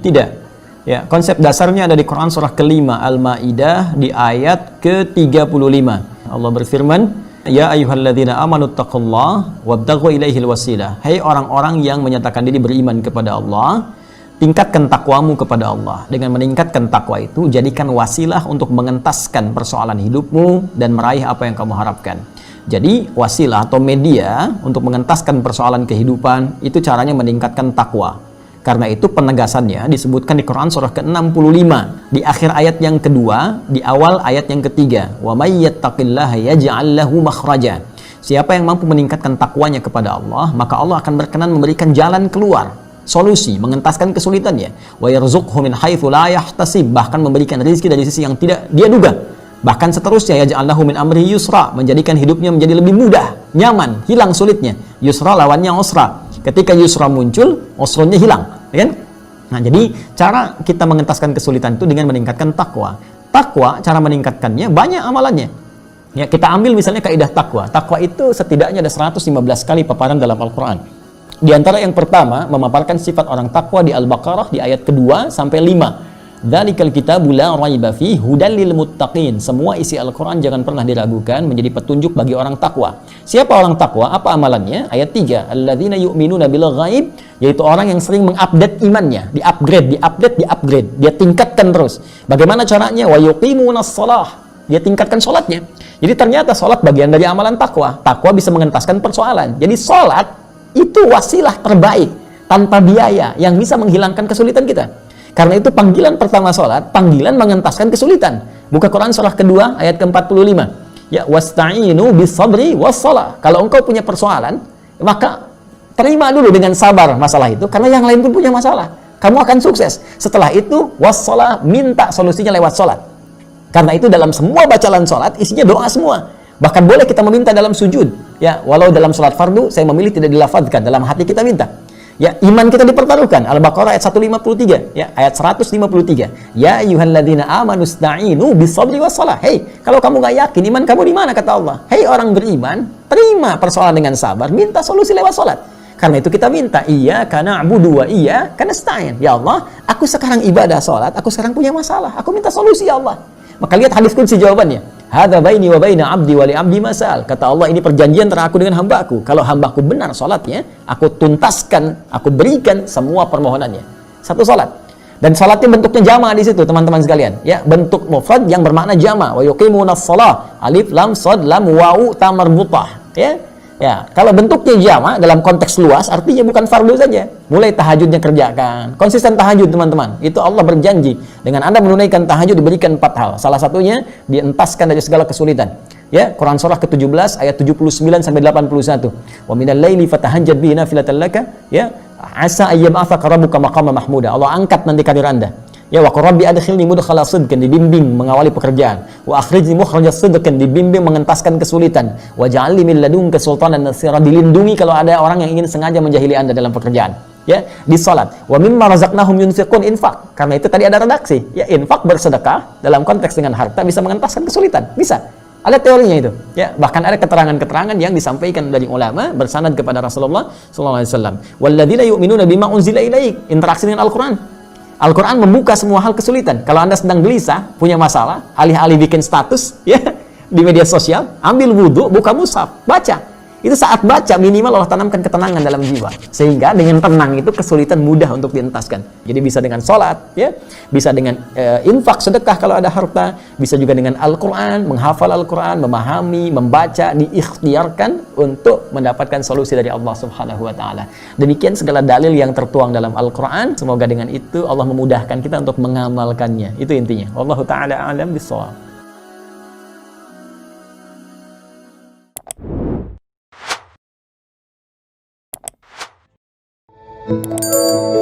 Tidak. Ya, konsep dasarnya ada di Quran surah kelima Al-Maidah di ayat ke-35. Allah berfirman, "Ya ayyuhalladzina amanu taqullaha wabtaghu ilaihil wasilah." Hai orang-orang yang menyatakan diri beriman kepada Allah, tingkatkan takwamu kepada Allah. Dengan meningkatkan takwa itu, jadikan wasilah untuk mengentaskan persoalan hidupmu dan meraih apa yang kamu harapkan. Jadi wasilah atau media untuk mengentaskan persoalan kehidupan itu caranya meningkatkan takwa. Karena itu penegasannya disebutkan di Quran surah ke-65 di akhir ayat yang kedua, di awal ayat yang ketiga. Wa may yattaqillaha yaj'al lahu makhraja. Siapa yang mampu meningkatkan takwanya kepada Allah, maka Allah akan berkenan memberikan jalan keluar, solusi, mengentaskan kesulitannya. Wa yarzuqhu min haitsu la yahtasib, bahkan memberikan rezeki dari sisi yang tidak dia duga. Bahkan seterusnya, yaj'al lahu min amri yusra, menjadikan hidupnya menjadi lebih mudah, nyaman, hilang sulitnya. Yusra lawannya usra. Ketika yusra muncul, usranya hilang, ya kan? Nah, jadi cara kita mengentaskan kesulitan itu dengan meningkatkan takwa. Takwa, cara meningkatkannya banyak amalannya. Ya, kita ambil misalnya kaidah takwa. Takwa itu setidaknya ada 115 kali paparan dalam Al-Qur'an. Di antara yang pertama, memaparkan sifat orang takwa di Al-Baqarah di ayat kedua sampai 5. Dzalikal kitabu la raiba fihi hudal lil muttaqin. Semua isi Al-Qur'an jangan pernah diragukan, menjadi petunjuk bagi orang takwa. Siapa orang takwa? Apa amalannya? Ayat 3. Alladzina yu'minuna bil ghaib, yaitu orang yang sering mengupdate imannya, diupgrade. Dia tingkatkan terus. Bagaimana caranya? Wa yuqimunas shalah. Dia tingkatkan salatnya. Jadi ternyata salat bagian dari amalan takwa. Takwa bisa mengentaskan persoalan. Jadi salat itu wasilah terbaik tanpa biaya yang bisa menghilangkan kesulitan kita. Karena itu panggilan pertama sholat, panggilan mengentaskan kesulitan. Buka Quran surah kedua ayat ke-45. Ya, wasta'inu bis-sabri was-shalah. Kalau engkau punya persoalan, maka terima dulu dengan sabar masalah itu, karena yang lain pun punya masalah. Kamu akan sukses. Setelah itu, was-shalah, minta solusinya lewat sholat. Karena itu dalam semua bacaan sholat, isinya doa semua. Bahkan boleh kita meminta dalam sujud. Ya, walau dalam sholat fardu, saya memilih tidak dilafadzkan, dalam hati kita minta. Ya, iman kita dipertaruhkan. Al-Baqarah ayat 153, ya, ayat 153. Ya ayyuhalladzina amanu ista'inu bis-sabri was-shalah. Hei, kalau kamu nggak yakin iman kamu di mana, kata Allah. Hei orang beriman, terima persoalan dengan sabar, minta solusi lewat salat. Karena itu kita minta, iyyaka na'budu wa iyyaka nasta'in. Ya Allah, aku sekarang ibadah salat, aku sekarang punya masalah. Aku minta solusi ya Allah. Maka lihat hadis qudsi jawabannya. Hadza baini wa baina 'abdi wa li 'abdi masal. Kata Allah, ini perjanjian antara aku dengan hambaku. Kalau hambaku benar salatnya, aku tuntaskan, aku berikan semua permohonannya. Satu salat. Dan salatnya bentuknya jama' di situ, teman-teman sekalian. Ya, bentuk mufrad yang bermakna jama'. Wa yuqimunas shalah. Alif lam shad lam wawu ta marbutah. Ya. Ya, kalau bentuknya jama' dalam konteks luas artinya bukan fardu saja. Mulai tahajudnya kerjakan. Konsisten tahajud, teman-teman. Itu Allah berjanji, dengan Anda menunaikan tahajud diberikan 4 hal. Salah satunya dientaskan dari segala kesulitan. Ya, Quran surah ke-17 ayat 79 sampai 81. Wa minal laili fatahajjad bihi nafilatan laka, ya, asa ayyab'atsaka rabbuka maqama mahmuda. Allah angkat nanti karir Anda. Ya, wa qur rabbi adkhilni mudkhala sidqin, dibimbing mengawali pekerjaan. Wa akhrijni mukhraja sidqin, dibimbing mengentaskan kesulitan. Wa ja'alni min ladunka sultanan nasira, dilindungi kalau ada orang yang ingin sengaja menjahili Anda dalam pekerjaan. Ya, di salat. Wa mimma razaqnahum yunfiqun, infak. Karena itu tadi ada redaksi. Ya, infak, bersedekah dalam konteks dengan harta bisa mengentaskan kesulitan. Bisa. Ada teorinya itu. Ya, bahkan ada keterangan-keterangan yang disampaikan dari ulama bersanad kepada Rasulullah sallallahu alaihi wasallam. Walladzina yu'minuna bima unzila ilaik, interaksi dengan Al-Qur'an. Al-Quran membuka semua hal kesulitan. Kalau Anda sedang gelisah, punya masalah, alih-alih bikin status ya di media sosial, ambil wudhu, buka mushaf, baca. Itu saat baca minimal Allah tanamkan ketenangan dalam jiwa. Sehingga dengan tenang itu kesulitan mudah untuk dientaskan. Jadi bisa dengan sholat, ya, bisa dengan infak, sedekah kalau ada harta, bisa juga dengan Al-Quran, menghafal Al-Quran, memahami, membaca, diikhtiarkan untuk mendapatkan solusi dari Allah Subhanahu wa Ta'ala. Demikian segala dalil yang tertuang dalam Al-Quran. Semoga dengan itu Allah memudahkan kita untuk mengamalkannya. Itu intinya. Wallahu ta'ala a'lam bishawab. Thank you.